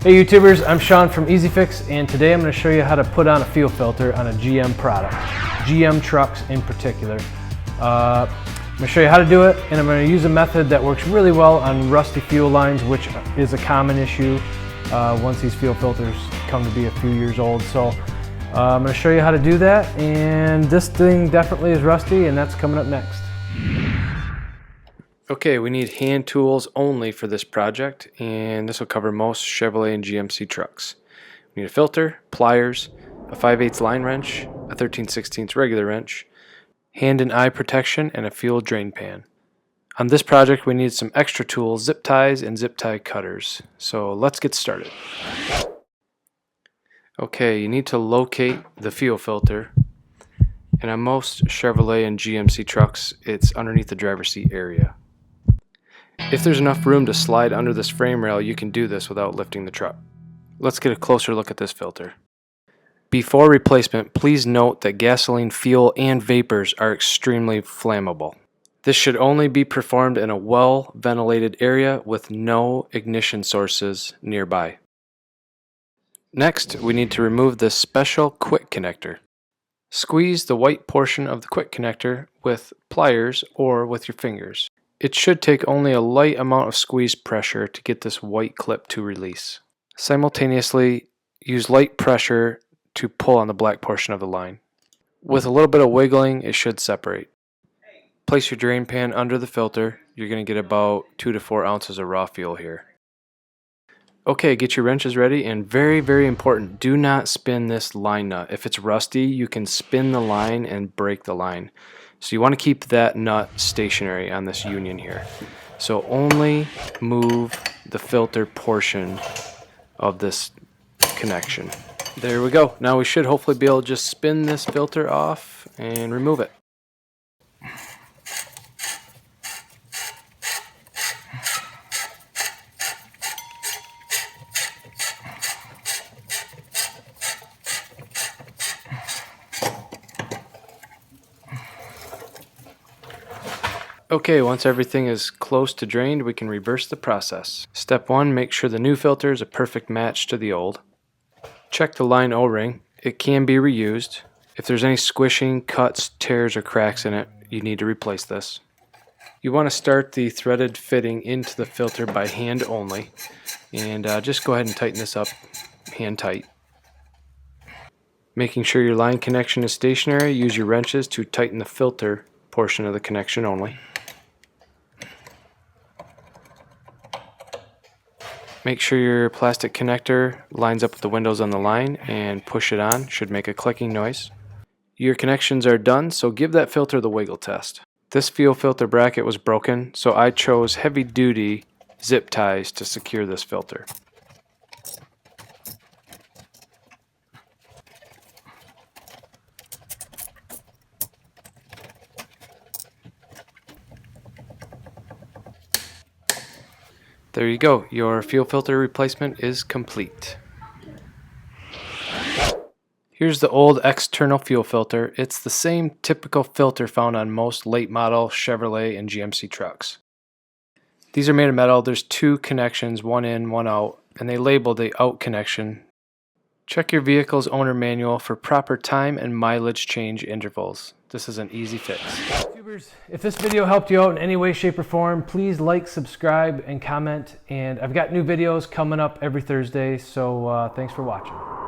Hey YouTubers, I'm Sean from EasyFix, and today I'm going to show you how to put on a fuel filter on a GM product, GM trucks in particular. I'm going to show you how to do it, and I'm going to use a method that works really well on rusty fuel lines, which is a common issue once these fuel filters come to be a few years old. So I'm going to show you how to do that, and this thing definitely is rusty, and that's coming up next. Okay, we need hand tools only for this project, and this will cover most Chevrolet and GMC trucks. We need a filter, pliers, a 5/8 line wrench, a 13/16 regular wrench, hand and eye protection, and a fuel drain pan. On this project we need some extra tools, zip ties and zip tie cutters. So let's get started. Okay, you need to locate the fuel filter, and on most Chevrolet and GMC trucks it's underneath the driver's seat area. If there's enough room to slide under this frame rail, you can do this without lifting the truck. Let's get a closer look at this filter. Before replacement, please note that gasoline, fuel, and vapors are extremely flammable. This should only be performed in a well-ventilated area with no ignition sources nearby. Next, we need to remove this special quick connector. Squeeze the white portion of the quick connector with pliers or with your fingers. It should take only a light amount of squeeze pressure to get this white clip to release. Simultaneously, use light pressure to pull on the black portion of the line. With a little bit of wiggling, it should separate. Place your drain pan under the filter. You're going to get about 2 to 4 ounces of raw fuel here. Okay, get your wrenches ready, and very, very important, do not spin this line nut. If it's rusty, you can spin the line and break the line. So you want to keep that nut stationary on this union here. So only move the filter portion of this connection. There we go. Now we should hopefully be able to just spin this filter off and remove it. Okay, once everything is close to drained, we can reverse the process. Step 1, make sure the new filter is a perfect match to the old. Check the line O-ring. It can be reused. If there's any squishing, cuts, tears, or cracks in it, you need to replace this. You want to start the threaded fitting into the filter by hand only, and just go ahead and tighten this up hand tight. Making sure your line connection is stationary, use your wrenches to tighten the filter portion of the connection only. Make sure your plastic connector lines up with the windows on the line and push it on. Should make a clicking noise. Your connections are done, so give that filter the wiggle test. This fuel filter bracket was broken, so I chose heavy duty zip ties to secure this filter. There you go, your fuel filter replacement is complete. Here's the old external fuel filter. It's the same typical filter found on most late model Chevrolet and GMC trucks. These are made of metal. There's 2 connections, one in, one out, and they label the out connection. Check your vehicle's owner manual for proper time and mileage change intervals. This is an easy fix. YouTubers, if this video helped you out in any way, shape, or form, please like, subscribe, and comment. And I've got new videos coming up every Thursday, so thanks for watching.